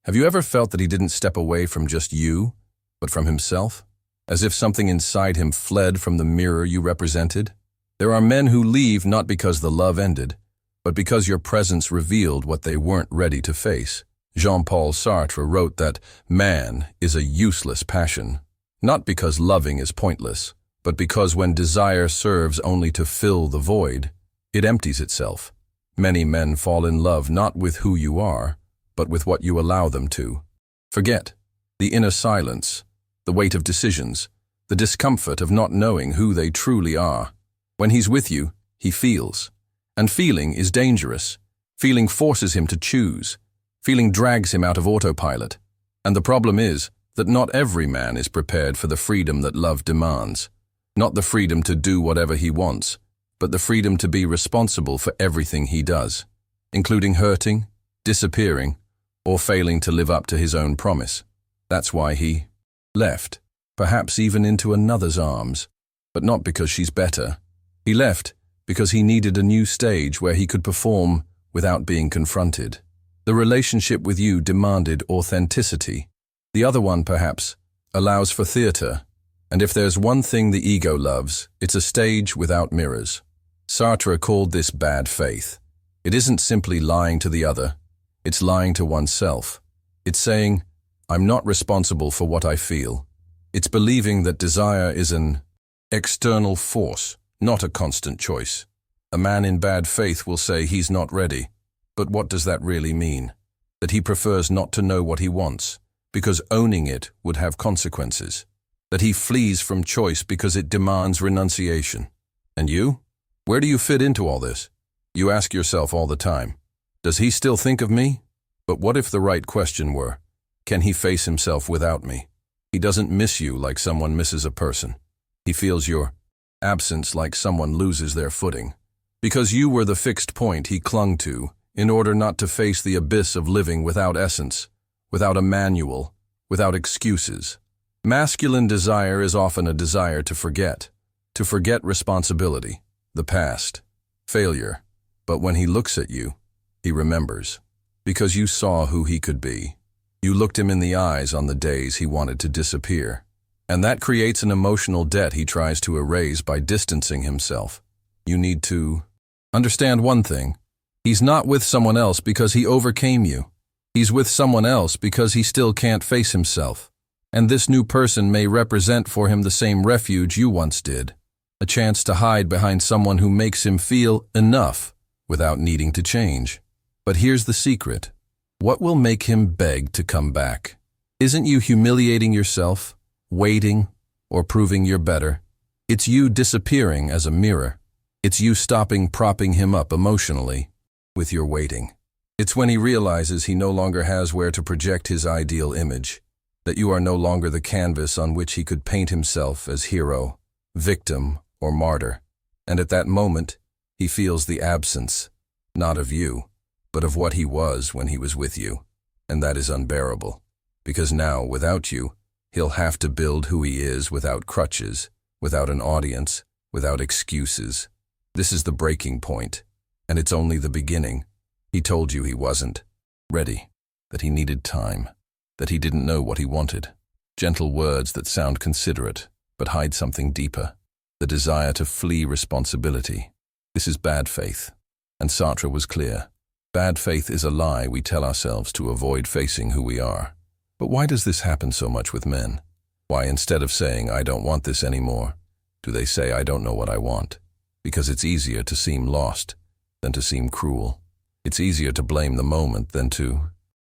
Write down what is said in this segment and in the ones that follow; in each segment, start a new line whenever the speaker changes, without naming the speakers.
Have you ever felt that he didn't step away from just you, but from himself? As if something inside him fled from the mirror you represented? There are men who leave not because the love ended, but because your presence revealed what they weren't ready to face. Jean-Paul Sartre wrote that man is a useless passion, not because loving is pointless, but because when desire serves only to fill the void, it empties itself. Many men fall in love not with who you are, but with what you allow them to. Forget the inner silence, the weight of decisions, the discomfort of not knowing who they truly are. When he's with you, he feels. And feeling is dangerous. Feeling forces him to choose. Feeling drags him out of autopilot. And the problem is that not every man is prepared for the freedom that love demands. Not the freedom to do whatever he wants, but the freedom to be responsible for everything he does, including hurting, disappearing, or failing to live up to his own promise. That's why he left, perhaps even into another's arms, but not because she's better. He left because he needed a new stage where he could perform without being confronted. The relationship with you demanded authenticity. The other one, perhaps, allows for theater. And if there's one thing the ego loves, it's a stage without mirrors. Sartre called this bad faith. It isn't simply lying to the other. It's lying to oneself. It's saying, I'm not responsible for what I feel. It's believing that desire is an external force, not a constant choice. A man in bad faith will say he's not ready. But what does that really mean? That he prefers not to know what he wants, because owning it would have consequences. That he flees from choice because it demands renunciation. And you? Where do you fit into all this? You ask yourself all the time, does he still think of me? But what if the right question were, can he face himself without me? He doesn't miss you like someone misses a person. He feels your absence like someone loses their footing. Because you were the fixed point he clung to in order not to face the abyss of living without essence, without a manual, without excuses. Masculine desire is often a desire to forget responsibility, the past, failure. But when he looks at you, he remembers. Because you saw who he could be. You looked him in the eyes on the days he wanted to disappear. And that creates an emotional debt he tries to erase by distancing himself. You need to understand one thing. He's not with someone else because he overcame you. He's with someone else because he still can't face himself. And this new person may represent for him the same refuge you once did. A chance to hide behind someone who makes him feel enough without needing to change. But here's the secret. What will make him beg to come back? Isn't you humiliating yourself, waiting, or proving you're better? It's you disappearing as a mirror. It's you stopping propping him up emotionally with your waiting. It's when he realizes he no longer has where to project his ideal image, that you are no longer the canvas on which he could paint himself as hero, victim, or martyr. And at that moment, he feels the absence, not of you, but of what he was when he was with you. And that is unbearable, because now, without you, he'll have to build who he is without crutches, without an audience, without excuses. This is the breaking point, and it's only the beginning. He told you he wasn't ready, that he needed time, that he didn't know what he wanted. Gentle words that sound considerate, but hide something deeper, the desire to flee responsibility. This is bad faith, and Sartre was clear. Bad faith is a lie we tell ourselves to avoid facing who we are. But why does this happen so much with men? Why, instead of saying, I don't want this anymore, do they say, I don't know what I want? Because it's easier to seem lost than to seem cruel. It's easier to blame the moment than to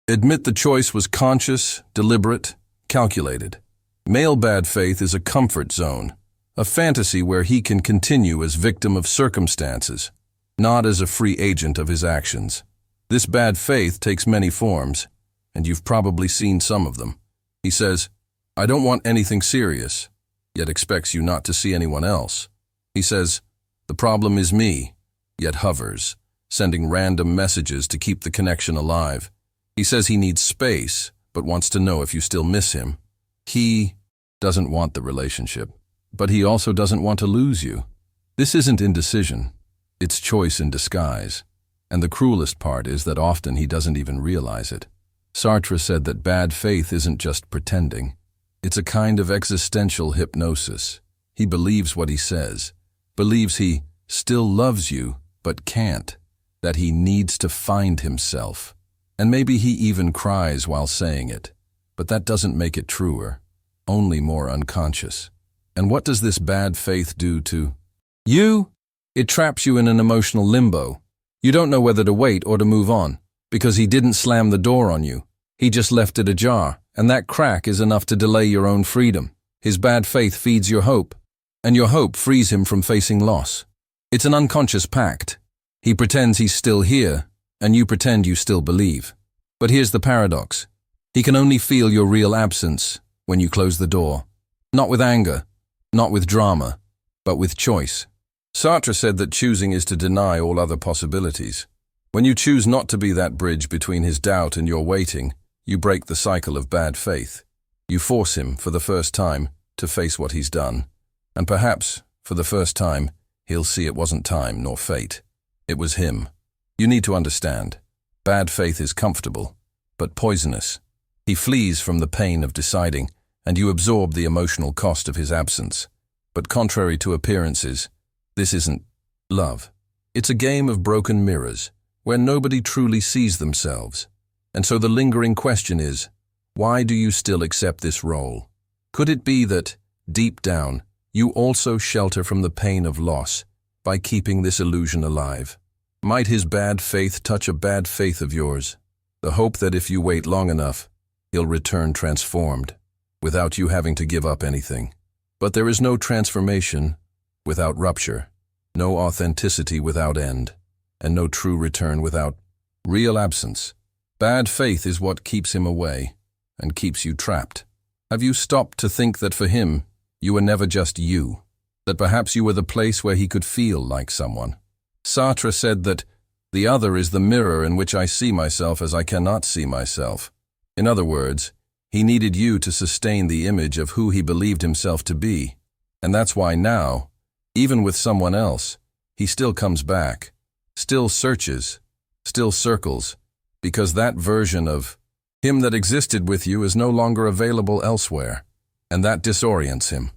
admit the choice was conscious, deliberate, calculated. Male bad faith is a comfort zone, a fantasy where he can continue as victim of circumstances, not as a free agent of his actions. This bad faith takes many forms, and you've probably seen some of them. He says, I don't want anything serious, yet expects you not to see anyone else. He says, the problem is me, yet hovers, sending random messages to keep the connection alive. He says he needs space, but wants to know if you still miss him. He doesn't want the relationship, but he also doesn't want to lose you. This isn't indecision, it's choice in disguise. And the cruelest part is that often he doesn't even realize it. Sartre said that bad faith isn't just pretending. It's a kind of existential hypnosis. He believes what he says, believes he still loves you, but can't, that he needs to find himself. And maybe he even cries while saying it. But that doesn't make it truer, only more unconscious. And what does this bad faith do to you? It traps you in an emotional limbo. You don't know whether to wait or to move on, because he didn't slam the door on you. He just left it ajar, and that crack is enough to delay your own freedom. His bad faith feeds your hope, and your hope frees him from facing loss. It's an unconscious pact. He pretends he's still here, and you pretend you still believe. But here's the paradox. He can only feel your real absence when you close the door. Not with anger, not with drama, but with choice. Sartre said that choosing is to deny all other possibilities. When you choose not to be that bridge between his doubt and your waiting, you break the cycle of bad faith. You force him, for the first time, to face what he's done. And perhaps, for the first time, he'll see it wasn't time nor fate. It was him. You need to understand. Bad faith is comfortable, but poisonous. He flees from the pain of deciding, and you absorb the emotional cost of his absence. But contrary to appearances, this isn't love. It's a game of broken mirrors, where nobody truly sees themselves. And so the lingering question is, why do you still accept this role? Could it be that, deep down, you also shelter from the pain of loss by keeping this illusion alive? Might his bad faith touch a bad faith of yours? The hope that if you wait long enough, he'll return transformed, without you having to give up anything. But there is no transformation without rupture, no authenticity without end, and no true return without real absence. Bad faith is what keeps him away and keeps you trapped. Have you stopped to think that for him, you were never just you, that perhaps you were the place where he could feel like someone? Sartre said that the other is the mirror in which I see myself as I cannot see myself. In other words, he needed you to sustain the image of who he believed himself to be. And that's why now, even with someone else, he still comes back, still searches, still circles, because that version of him that existed with you is no longer available elsewhere, and that disorients him.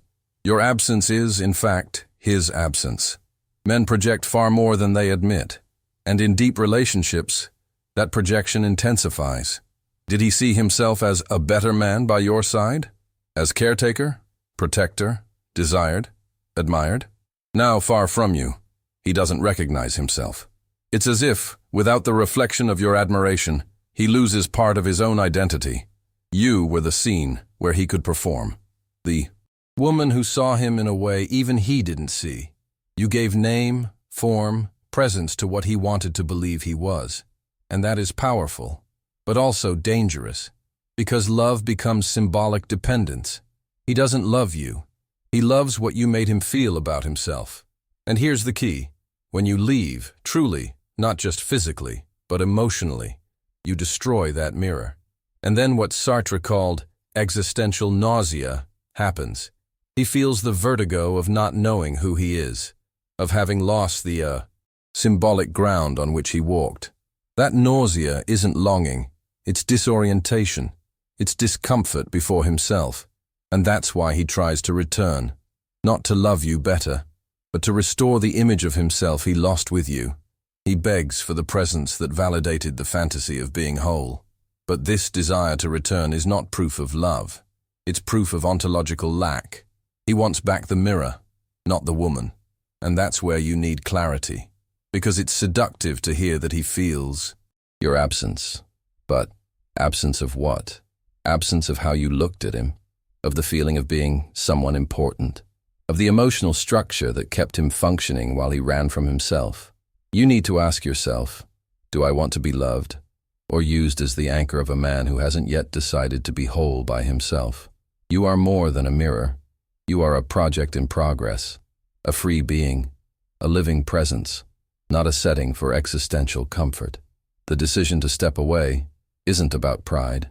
Your absence is, in fact, his absence. Men project far more than they admit, and in deep relationships, that projection intensifies. Did he see himself as a better man by your side? As caretaker, protector, desired, admired? Now, far from you, he doesn't recognize himself. It's as if, without the reflection of your admiration, he loses part of his own identity. You were the scene where he could perform. The woman who saw him in a way even he didn't see. You gave name, form, presence to what he wanted to believe he was. And that is powerful, but also dangerous, because love becomes symbolic dependence. He doesn't love you. He loves what you made him feel about himself. And here's the key. When you leave, truly, not just physically, but emotionally, you destroy that mirror. And then what Sartre called existential nausea happens. He feels the vertigo of not knowing who he is, of having lost the symbolic ground on which he walked. That nausea isn't longing, it's disorientation, it's discomfort before himself. And that's why he tries to return, not to love you better, but to restore the image of himself he lost with you. He begs for the presence that validated the fantasy of being whole. But this desire to return is not proof of love. It's proof of ontological lack. He wants back the mirror, not the woman. And that's where you need clarity, because it's seductive to hear that he feels your absence. But absence of what? Absence of how you looked at him, of the feeling of being someone important, of the emotional structure that kept him functioning while he ran from himself. You need to ask yourself, do I want to be loved, or used as the anchor of a man who hasn't yet decided to be whole by himself? You are more than a mirror. You are a project in progress, a free being, a living presence, not a setting for existential comfort. The decision to step away isn't about pride.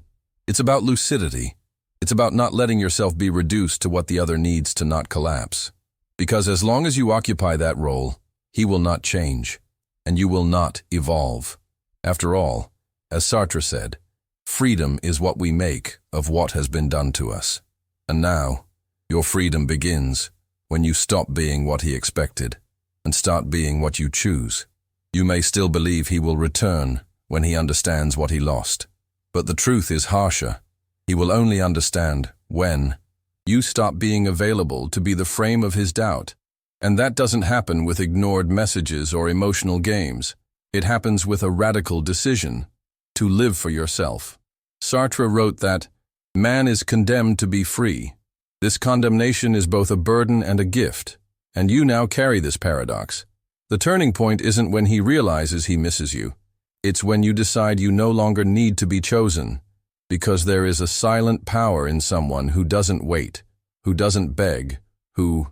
It's about lucidity. It's about not letting yourself be reduced to what the other needs to not collapse. Because as long as you occupy that role, he will not change, and you will not evolve. After all, as Sartre said, Freedom is what we make of what has been done to us. And now, your freedom begins when you stop being what he expected and start being what you choose. You may still believe he will return when he understands what he lost, but the truth is harsher. He will only understand when you stop being available to be the frame of his doubt. And that doesn't happen with ignored messages or emotional games. It happens with a radical decision to live for yourself. Sartre wrote that man is condemned to be free. This condemnation is both a burden and a gift, and you now carry this paradox. The turning point isn't when he realizes he misses you. It's when you decide you no longer need to be chosen, because there is a silent power in someone who doesn't wait, who doesn't beg, who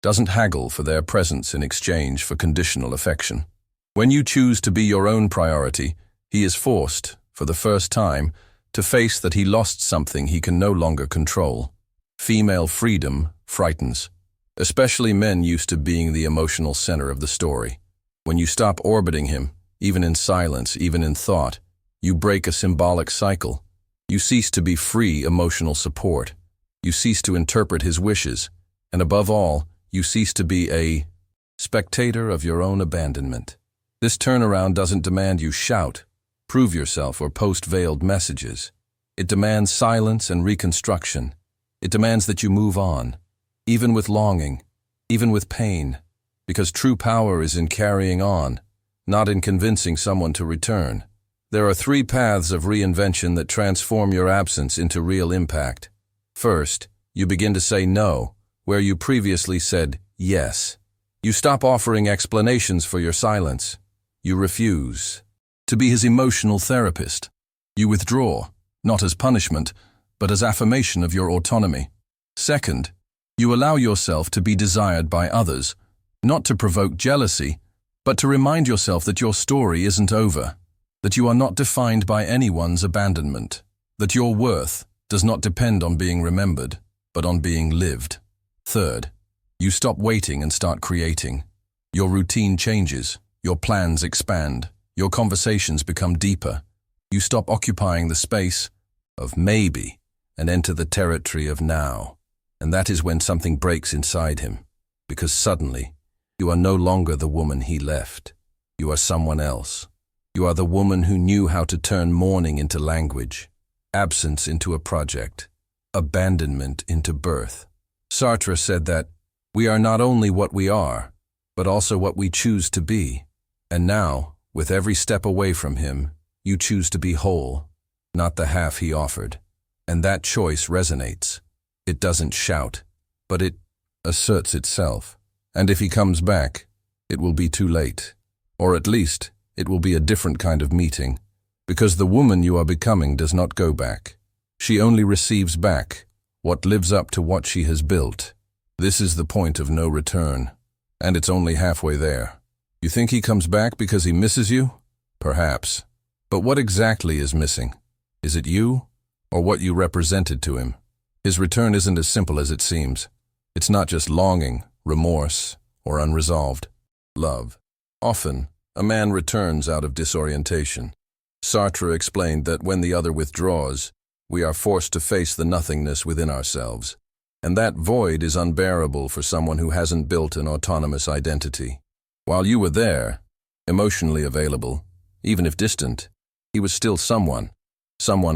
doesn't haggle for their presence in exchange for conditional affection. When you choose to be your own priority, he is forced, for the first time, to face that he lost something he can no longer control. Female freedom frightens, especially men used to being the emotional center of the story. When you stop orbiting him, even in silence, even in thought, you break a symbolic cycle. You cease to be free emotional support. You cease to interpret his wishes, and above all, you cease to be a spectator of your own abandonment. This turnaround doesn't demand you shout, prove yourself, or post veiled messages. It demands silence and reconstruction. It demands that you move on, even with longing, even with pain, because true power is in carrying on, not in convincing someone to return. There are 3 paths of reinvention that transform your absence into real impact. First, you begin to say no, where you previously said yes. You stop offering explanations for your silence. You refuse to be his emotional therapist. You withdraw, not as punishment, but as affirmation of your autonomy. Second, you allow yourself to be desired by others, not to provoke jealousy, but to remind yourself that your story isn't over, that you are not defined by anyone's abandonment, that your worth does not depend on being remembered, but on being lived. Third, you stop waiting and start creating. Your routine changes, your plans expand, your conversations become deeper. You stop occupying the space of maybe and enter the territory of now. And that is when something breaks inside him, because suddenly you are no longer the woman he left. You are someone else. You are the woman who knew how to turn mourning into language, absence into a project, abandonment into birth. Sartre said that we are not only what we are, but also what we choose to be. And now, with every step away from him, you choose to be whole, not the half he offered. And that choice resonates. It doesn't shout, but it asserts itself. And if he comes back, it will be too late. Or at least, it will be a different kind of meeting, because the woman you are becoming does not go back. She only receives back what lives up to what she has built. This is the point of no return, and it's only halfway there. You think he comes back because he misses you? Perhaps. But what exactly is missing? Is it you, or what you represented to him? His return isn't as simple as it seems. It's not just longing, remorse, or unresolved love. Often, a man returns out of disorientation. Sartre explained that when the other withdraws, we are forced to face the nothingness within ourselves. And that void is unbearable for someone who hasn't built an autonomous identity. While you were there, emotionally available, even if distant, he was still someone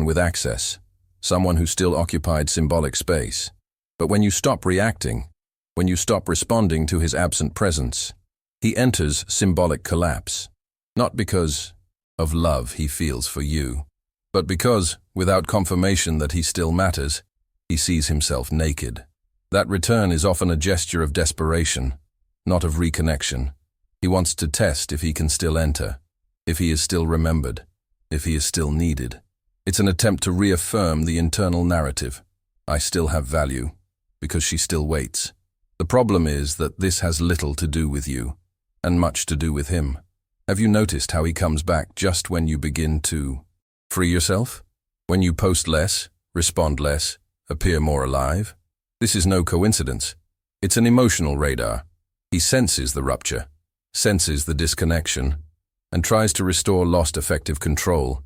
with access, someone who still occupied symbolic space. But when you stop reacting, when you stop responding to his absent presence, he enters symbolic collapse, not because of love he feels for you, but because, without confirmation that he still matters, he sees himself naked. That return is often a gesture of desperation, not of reconnection. He wants to test if he can still enter, if he is still remembered, if he is still needed. It's an attempt to reaffirm the internal narrative. I still have value, because she still waits. The problem is that this has little to do with you, and much to do with him. Have you noticed how he comes back just when you begin to free yourself? When you post less, respond less, appear more alive? This is no coincidence. It's an emotional radar. He senses the rupture, senses the disconnection, and tries to restore lost effective control.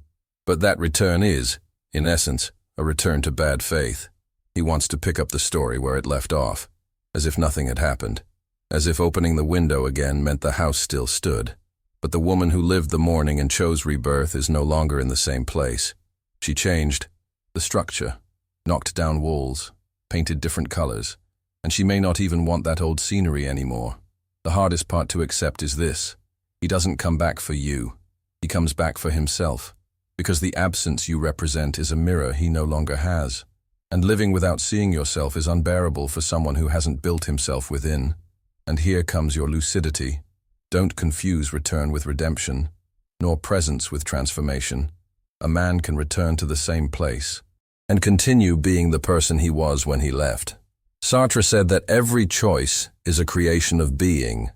But that return is, In essence, a return to bad faith. He wants to pick up the story where it left off, as if nothing had happened, as if opening the window again meant the house still stood. But the woman who lived the morning and chose rebirth is no longer in the same place. She changed the structure, knocked down walls, painted different colors, and she may not even want that old scenery anymore. The hardest part to accept is this: he doesn't come back for you. He comes back for himself, because the absence you represent is a mirror he no longer has. And living without seeing yourself is unbearable for someone who hasn't built himself within. And here comes your lucidity. Don't confuse return with redemption, nor presence with transformation. A man can return to the same place and continue being the person he was when he left. Sartre said that every choice is a creation of being,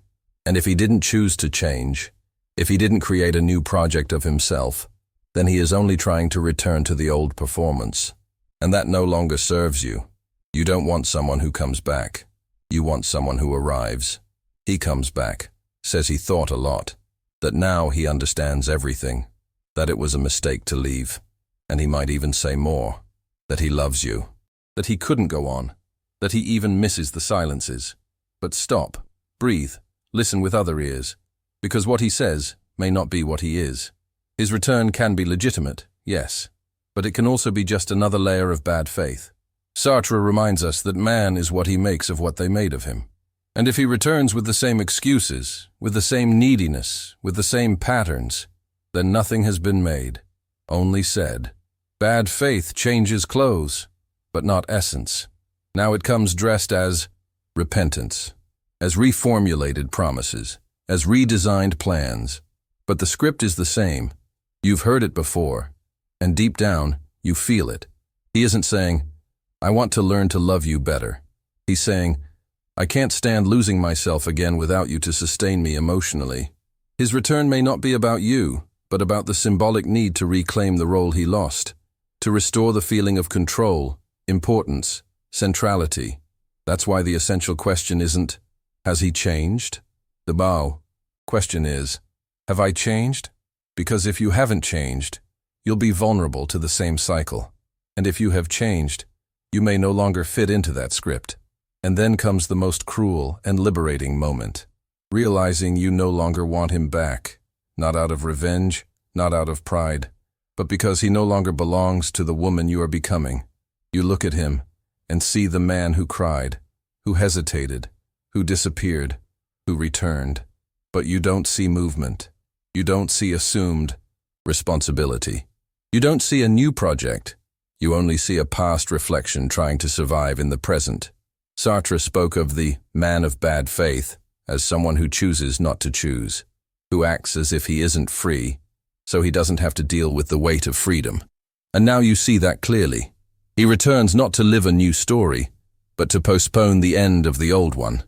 and if he didn't choose to change, if he didn't create a new project of himself, then he is only trying to return to the old performance. And that no longer serves you. You don't want someone who comes back. You want someone who arrives. He comes back, says he thought a lot, that now he understands everything, that it was a mistake to leave, and he might even say more, that he loves you, that he couldn't go on, that he even misses the silences. But stop, breathe, listen with other ears, because what he says may not be what he is. His return can be legitimate, yes, but it can also be just another layer of bad faith. Sartre reminds us that man is what he makes of what they made of him. And if he returns with the same excuses, with the same neediness, with the same patterns, then nothing has been made, only said. Bad faith changes clothes, but not essence. Now it comes dressed as repentance, as reformulated promises, as redesigned plans. But the script is the same. You've heard it before, and deep down, you feel it. He isn't saying, I want to learn to love you better. He's saying, I can't stand losing myself again without you to sustain me emotionally. His return may not be about you, but about the symbolic need to reclaim the role he lost, to restore the feeling of control, importance, centrality. That's why the essential question isn't, has he changed? The bow question is, have I changed? Because if you haven't changed, you'll be vulnerable to the same cycle. And if you have changed, you may no longer fit into that script. And then comes the most cruel and liberating moment, realizing you no longer want him back, not out of revenge, not out of pride, but because he no longer belongs to the woman you are becoming. You look at him and see the man who cried, who hesitated, who disappeared, who returned. But you don't see movement. You don't see assumed responsibility. You don't see a new project. You only see a past reflection trying to survive in the present. Sartre spoke of the man of bad faith as someone who chooses not to choose, who acts as if he isn't free, so he doesn't have to deal with the weight of freedom. And now you see that clearly. He returns not to live a new story, but to postpone the end of the old one.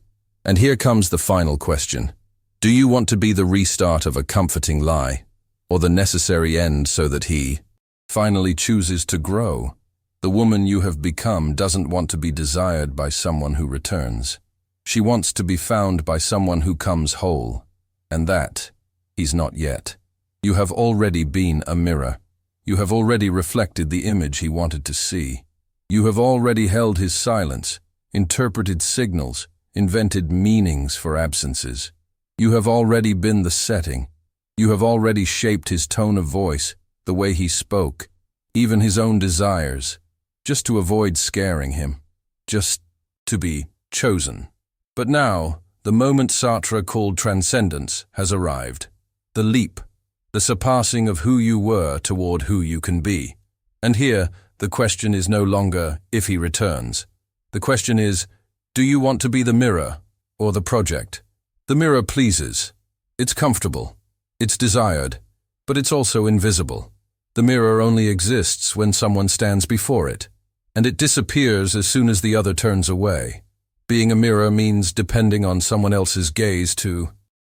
And here comes the final question. Do you want to be the restart of a comforting lie, or the necessary end so that he finally chooses to grow? The woman you have become doesn't want to be desired by someone who returns. She wants to be found by someone who comes whole. And that, he's not yet. You have already been a mirror. You have already reflected the image he wanted to see. You have already held his silence, interpreted signals, invented meanings for absences. You have already been the setting. You have already shaped his tone of voice, the way he spoke, even his own desires, just to avoid scaring him, just to be chosen. But now, the moment Sartre called transcendence has arrived. The leap, the surpassing of who you were toward who you can be. And here, the question is no longer if he returns. The question is, do you want to be the mirror or the project? The mirror pleases. It's comfortable. It's desired. But it's also invisible. The mirror only exists when someone stands before it, and it disappears as soon as the other turns away. Being a mirror means depending on someone else's gaze to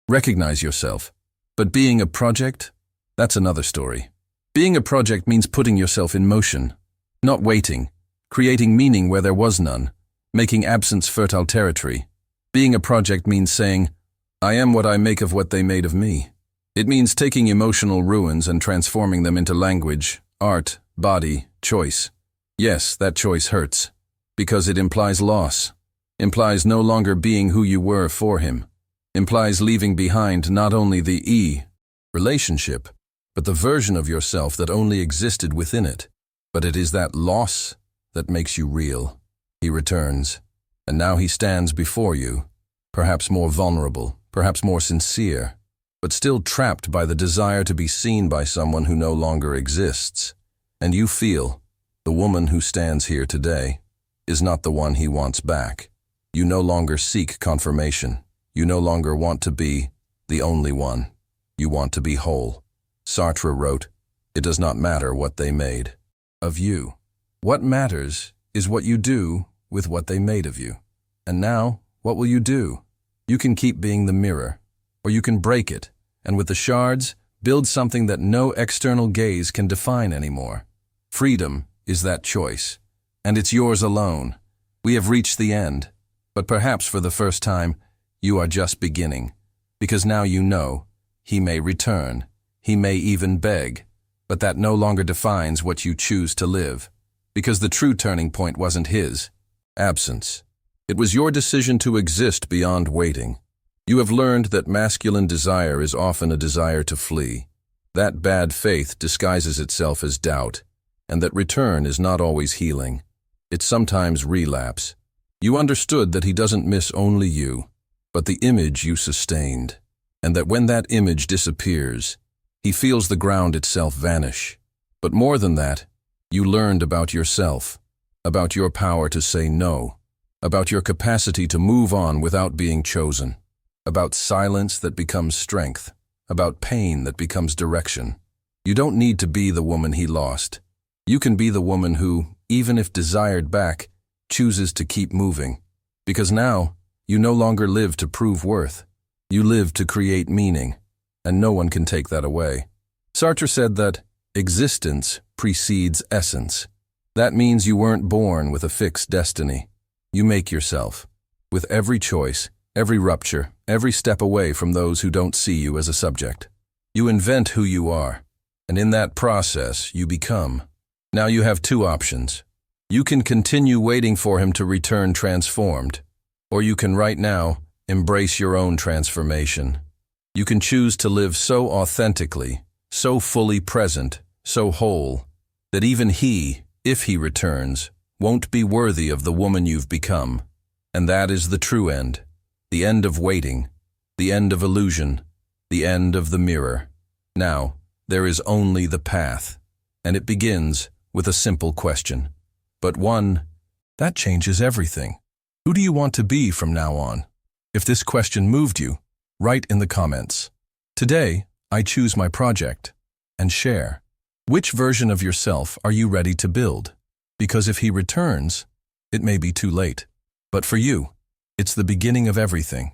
recognize yourself. But being a project, that's another story. Being a project means putting yourself in motion, not waiting, creating meaning where there was none, making absence fertile territory. Being a project means saying, I am what I make of what they made of me. It means taking emotional ruins and transforming them into language, art, body, choice. Yes, that choice hurts, because it implies loss, implies no longer being who you were for him, implies leaving behind not only the relationship, but the version of yourself that only existed within it. But it is that loss that makes you real. He returns, and now he stands before you, perhaps more vulnerable, perhaps more sincere, but still trapped by the desire to be seen by someone who no longer exists. And you feel, the woman who stands here today is not the one he wants back. You no longer seek confirmation. You no longer want to be the only one. You want to be whole. Sartre wrote, "It does not matter what they made of you. What matters is what you do with what they made of you." And now, what will you do? You can keep being the mirror, or you can break it, and with the shards, build something that no external gaze can define anymore. Freedom is that choice, and it's yours alone. We have reached the end, but perhaps for the first time, you are just beginning, because now you know, he may return, he may even beg, but that no longer defines what you choose to live, because the true turning point wasn't his absence. It was your decision to exist beyond waiting. You have learned that masculine desire is often a desire to flee, that bad faith disguises itself as doubt, and that return is not always healing. It's sometimes relapse. You understood that he doesn't miss only you, but the image you sustained, and that when that image disappears, he feels the ground itself vanish. But more than that, you learned about yourself, about your power to say no, about your capacity to move on without being chosen, about silence that becomes strength, about pain that becomes direction. You don't need to be the woman he lost. You can be the woman who, even if desired back, chooses to keep moving. Because now, you no longer live to prove worth. You live to create meaning, and no one can take that away. Sartre said that existence precedes essence. That means you weren't born with a fixed destiny. You make yourself. With every choice, every rupture, every step away from those who don't see you as a subject. You invent who you are, and in that process, you become. Now you have two options. You can continue waiting for him to return transformed, or you can right now embrace your own transformation. You can choose to live so authentically, so fully present, so whole, that even he, if he returns, won't be worthy of the woman you've become. And that is the true end, the end of waiting, the end of illusion, the end of the mirror. Now, there is only the path, and it begins with a simple question. But one that changes everything. Who do you want to be from now on? If this question moved you, write in the comments. Today, I choose my project, and share. Which version of yourself are you ready to build? Because if he returns, it may be too late. But for you, it's the beginning of everything.